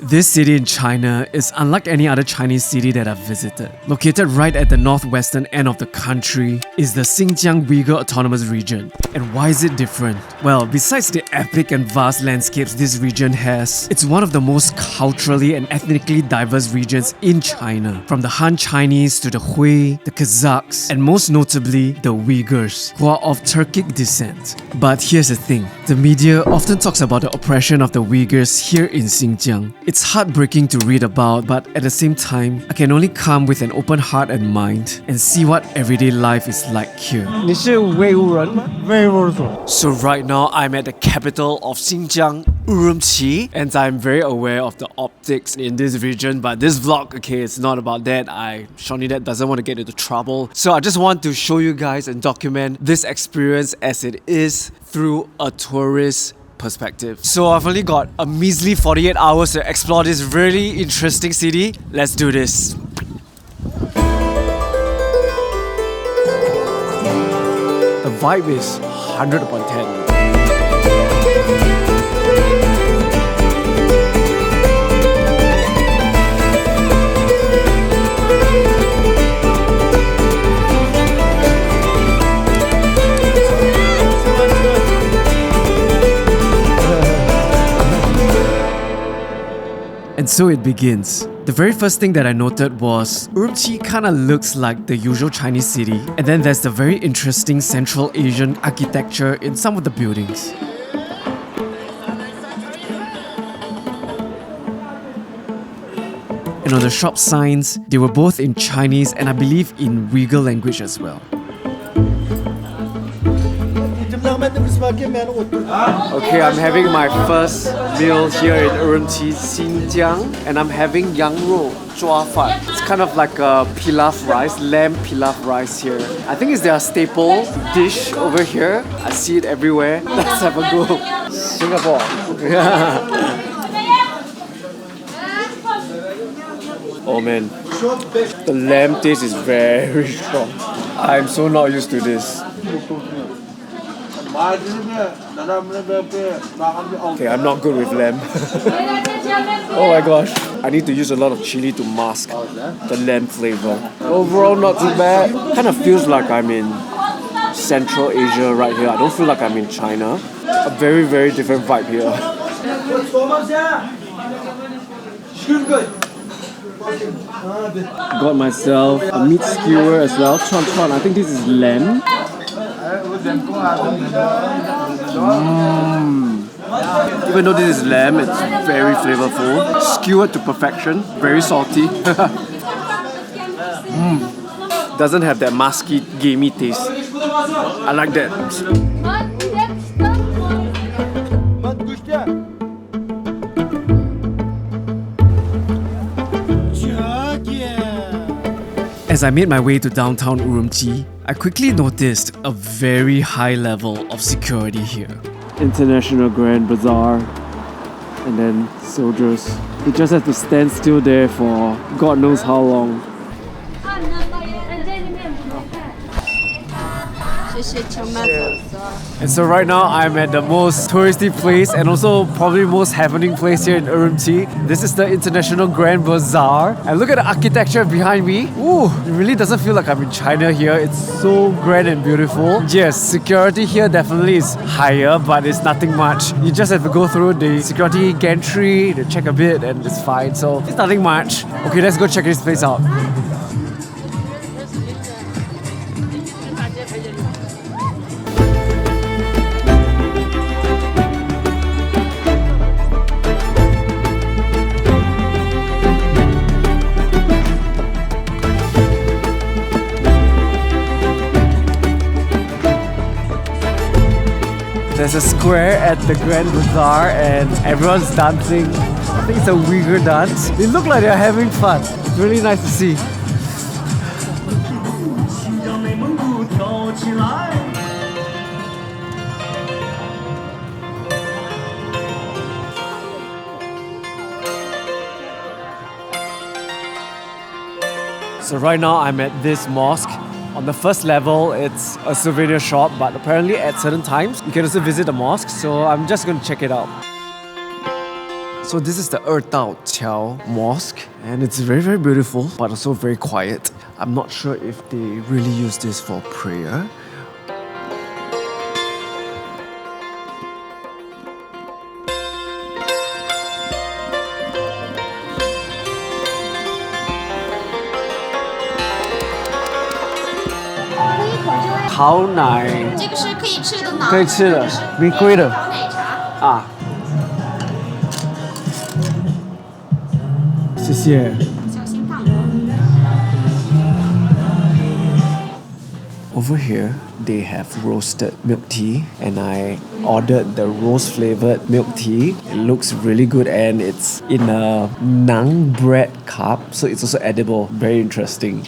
This city in China is unlike any other Chinese city that I've visited. Located right at the northwestern end of the country is the Xinjiang Uyghur Autonomous Region. And why is it different? Well, besides the epic and vast landscapes this region has, it's one of the most culturally and ethnically diverse regions in China. From the Han Chinese to the Hui, the Kazakhs, and most notably, the Uyghurs, who are of Turkic descent. But here's the thing, the media often talks about the oppression of the Uyghurs here in Xinjiang. It's heartbreaking to read about, but at the same time, I can only come with an open heart and mind and see what everyday life is like here. So right now, I'm at the capital of Xinjiang, Urumqi, and I'm very aware of the optics in this region, but this vlog, okay, it's not about that. Shawneydepp doesn't want to get into trouble. So I just want to show you guys and document this experience as it is through a tourist perspective. So I've only got a measly 48 hours to explore this really interesting city. Let's do this. The vibe is 100 upon 10. And so it begins. The very first thing that I noted was Urumqi kinda looks like the usual Chinese city, and then there's the very interesting Central Asian architecture in some of the buildings. And on the shop signs, they were both in Chinese and I believe in Uyghur language as well. Okay, I'm having my first meal here in Urumqi, Xinjiang, and I'm having yang rou zhua fan. It's kind of like a pilaf rice, lamb pilaf rice here. I think it's their staple dish over here. I see it everywhere. Let's have a go. Singapore. Oh man, the lamb taste is very strong. I'm so not used to this. Okay, I'm not good with lamb. Oh my gosh. I need to use a lot of chili to mask the lamb flavor. Overall, not too bad. Kind of feels like I'm in Central Asia right here. I don't feel like I'm in China. A very, very different vibe here. Got myself a meat skewer as well. Chuan chuan. I think this is lamb. Even though this is lamb, it's very flavorful. Skewered to perfection. Very salty. Doesn't have that musky, gamey taste. I like that. As I made my way to downtown Urumqi, I quickly noticed a very high level of security here. International Grand Bazaar, and then soldiers. You just have to stand still there for God knows how long. And so right now I'm at the most touristy place and also probably most happening place here in Urumqi. This is the International Grand Bazaar. And look at the architecture behind me. Ooh, it really doesn't feel like I'm in China here. It's so grand and beautiful. Yes, security here definitely is higher, but it's nothing much. You just have to go through the security gantry to check a bit and it's fine. So it's nothing much. Okay, let's go check this place out. There's a square at the Grand Bazaar and everyone's dancing. I think it's a Uyghur dance. They look like they're having fun. It's really nice to see. So right now I'm at this mosque. On the first level, it's a souvenir shop, but apparently at certain times, you can also visit the mosque. So I'm just going to check it out. So this is the Tao Qiao Mosque, and it's very, very beautiful, but also very quiet. I'm not sure if they really use this for prayer. Hao Nai. 这个是可以吃的馕，可以吃的，没贵的。好奶茶。啊，谢谢。小心烫哦。 Over here, they have roasted milk tea, and I ordered the rose flavored milk tea. It looks really good, and it's in a naan bread cup, so it's also edible. Very interesting.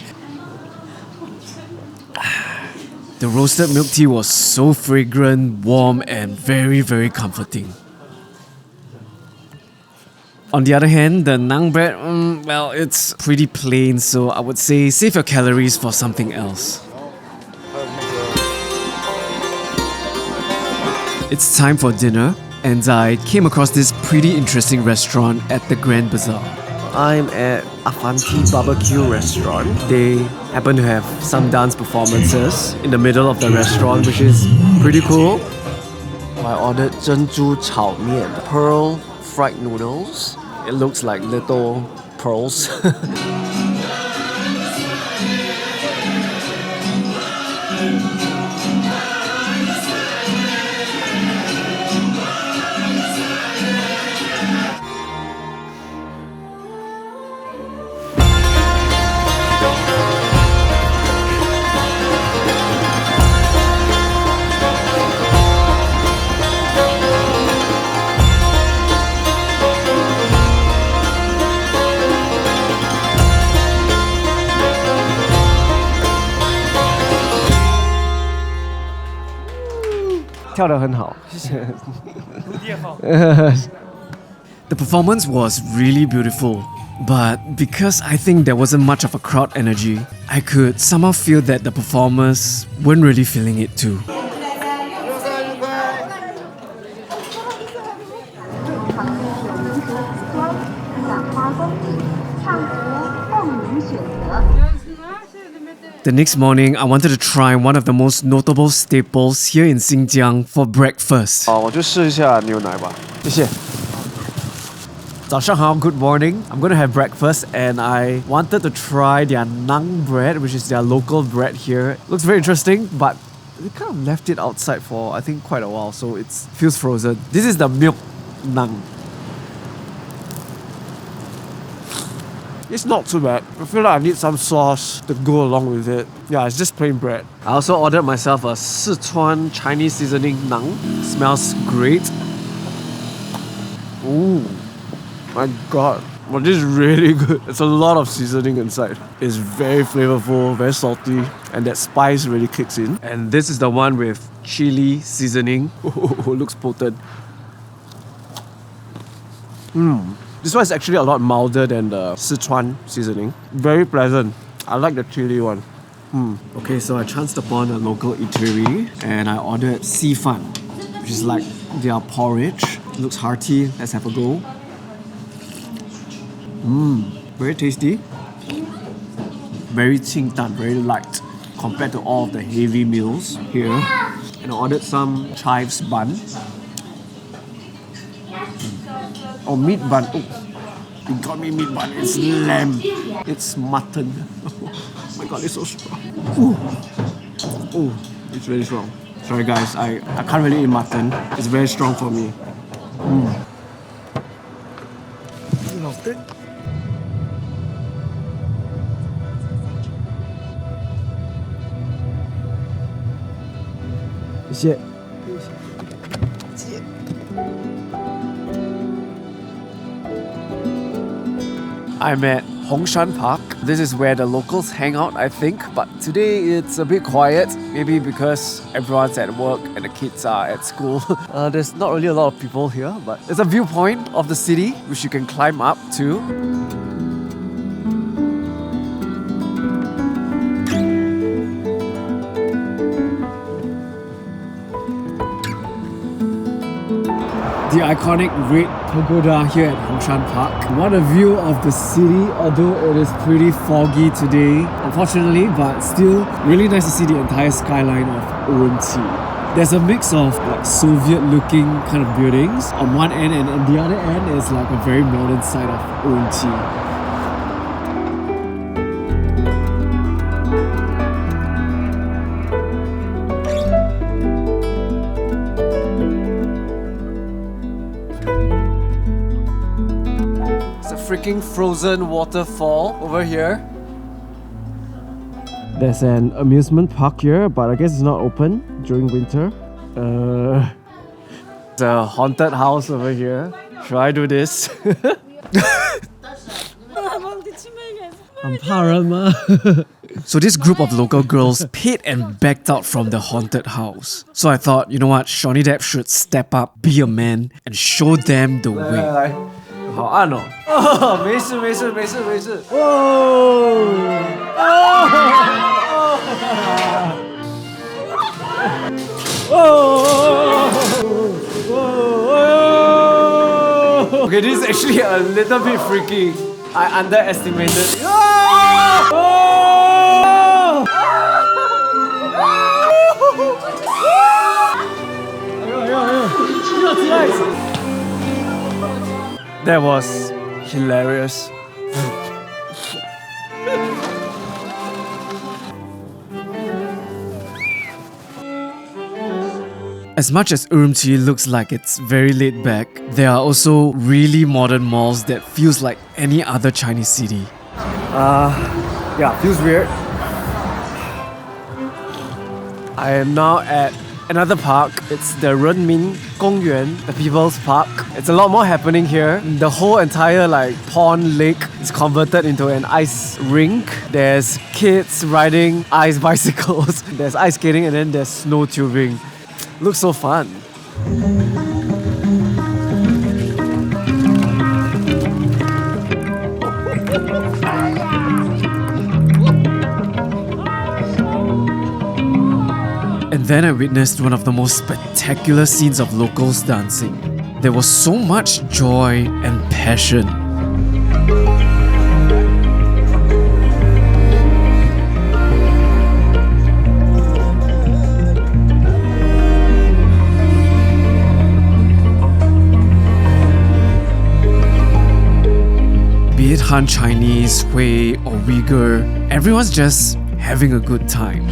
The roasted milk tea was so fragrant, warm, and very, very comforting. On the other hand, the naan bread, well, it's pretty plain, so I would say save your calories for something else. It's time for dinner, and I came across this pretty interesting restaurant at the Grand Bazaar. I'm at Afanti BBQ restaurant. They happen to have some dance performances in the middle of the restaurant, which is pretty cool. I ordered 珍珠炒面, pearl fried noodles. It looks like little pearls. The performance was really beautiful, but because I think there wasn't much of a crowd energy, I could somehow feel that the performers weren't really feeling it too. The next morning, I wanted to try one of the most notable staples here in Xinjiang for breakfast. 我就试一下牛奶吧，谢谢。早上好, good morning. I'm going to have breakfast, and I wanted to try their naan bread, which is their local bread here. Looks very interesting, but they kind of left it outside for I think quite a while, so it feels frozen. This is the milk naan. It's not too bad. I feel like I need some sauce to go along with it. Yeah, it's just plain bread. I also ordered myself a Sichuan Chinese seasoning naan. Smells great. Ooh, my god. Well, this is really good. There's a lot of seasoning inside. It's very flavorful, very salty, and that spice really kicks in. And this is the one with chili seasoning. Looks potent. This one is actually a lot milder than the Sichuan seasoning. Very pleasant. I like the chili one. Okay, so I chanced upon a local eatery and I ordered xi fan, which is like their porridge. It looks hearty. Let's have a go. Very tasty. Very 清淡, very light compared to all of the heavy meals here. And I ordered some chives bun. Oh, meat bun. Oh, you got me meat bun. It's lamb. It's mutton. Oh my god, it's so strong. Oh, it's really strong. Sorry guys, I can't really eat mutton. It's very strong for me. Loved it. I'm at Hongshan Park. This is where the locals hang out, I think. But today it's a bit quiet. Maybe because everyone's at work and the kids are at school. There's not really a lot of people here, but there's a viewpoint of the city which you can climb up to. The iconic red pagoda here at Hongshan Park. What a view of the city, although it is pretty foggy today, unfortunately, but still really nice to see the entire skyline of Urumqi. There's a mix of like Soviet-looking kind of buildings on one end, and on the other end is like a very modern side of Urumqi. Freaking frozen waterfall over here. There's an amusement park here, but I guess it's not open during winter. There's a haunted house over here. Should I do this? So this group of local girls paid and backed out from the haunted house. So I thought, you know what, shawneydepp should step up, be a man, and show them the way. 好暗哦！哦，没事没事没事没事。哦哦 Okay, this is actually a little bit freaky. I underestimated. That was hilarious. As much as Urumqi looks like it's very laid back, there are also really modern malls that feels like any other Chinese city. Yeah, feels weird. I am now at another park. It's the Renmin Gongyuan, the People's Park. It's a lot more happening here. The whole entire pond lake is converted into an ice rink. There's kids riding ice bicycles. There's ice skating, and then there's snow tubing. Looks so fun. And then I witnessed one of the most spectacular scenes of locals dancing. There was so much joy and passion. Be it Han Chinese, Hui or Uyghur, everyone's just having a good time.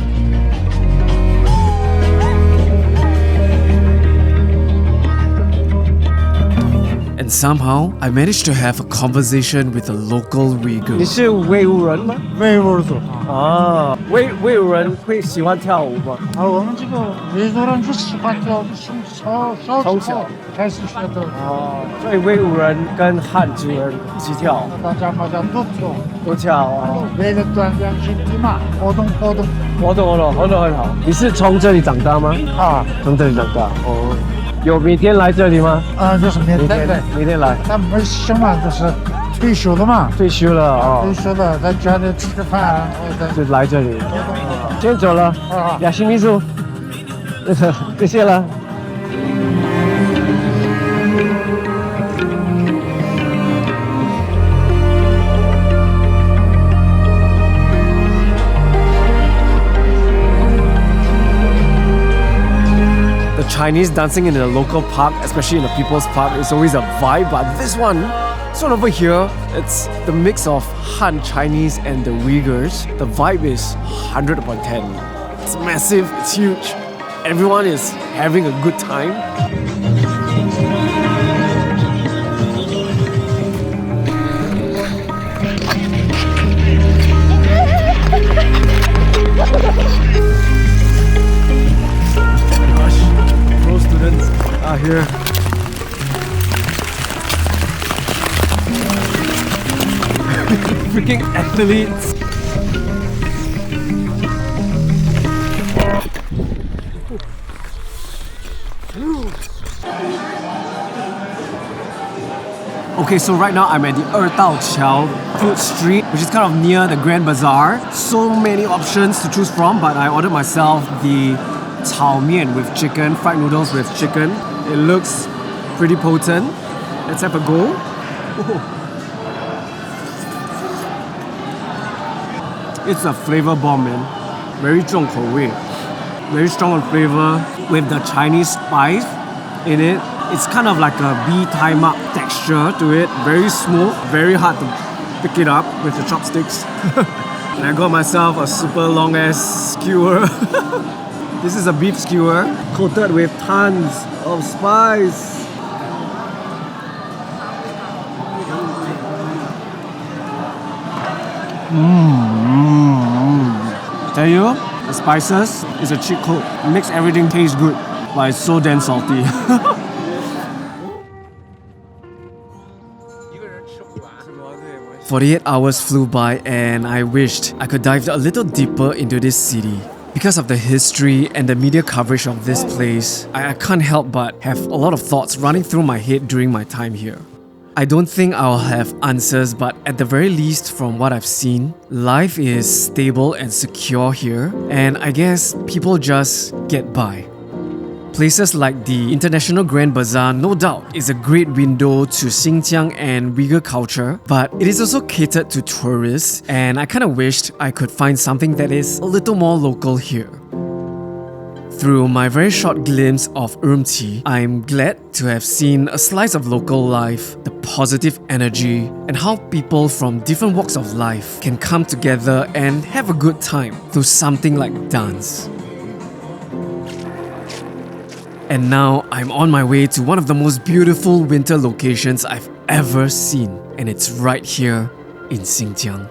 And somehow, I managed to have a conversation with a local Uyghur. 你是维吾人吗？维吾尔族啊，维吾人会喜欢跳舞吗？我们这个维族人不喜欢跳，从小开始学的。所以维吾人跟汉族人一起跳。大家好像都跳。都跳啊。为了锻炼身体嘛，活动。活动很好。你是从这里长大吗？从这里长大。哦。有每天来这里吗？就是每天来。他们现在就是退休了嘛。退休了，在家里吃个饭，就来这里。先走了。雅欣秘书，谢谢了。Chinese dancing in the local park, especially in the People's Park, is always a vibe, but this one over here, it's the mix of Han Chinese and the Uyghurs. The vibe is 100 upon 10. It's massive, it's huge. Everyone is having a good time. Are here. Freaking athletes. Okay, so right now I'm at the Chao food street, which is kind of near the Grand Bazaar. So many options to choose from, but I ordered myself the 炒面 with chicken, fried noodles with chicken. It looks pretty potent. Let's have a go. It's a flavor bomb, man. Very strong口味. Very strong on flavor with the Chinese spice in it. It's kind of like a bee Thai mak texture to it. Very smooth, very hard to pick it up with the chopsticks. And I got myself a super long ass skewer. This is a beef skewer coated with tons of spice. Tell you, the spices is a cheat code. It makes everything taste good, but it's so damn salty. 48 hours flew by and I wished I could dive a little deeper into this city. Because of the history and the media coverage of this place, I can't help but have a lot of thoughts running through my head during my time here. I don't think I'll have answers, but at the very least from what I've seen, life is stable and secure here, and I guess people just get by. Places like the International Grand Bazaar no doubt is a great window to Xinjiang and Uyghur culture, but it is also catered to tourists, and I kinda wished I could find something that is a little more local here. Through my very short glimpse of Urumqi, I'm glad to have seen a slice of local life, the positive energy, and how people from different walks of life can come together and have a good time through something like dance. And now I'm on my way to one of the most beautiful winter locations I've ever seen, and it's right here in Xinjiang.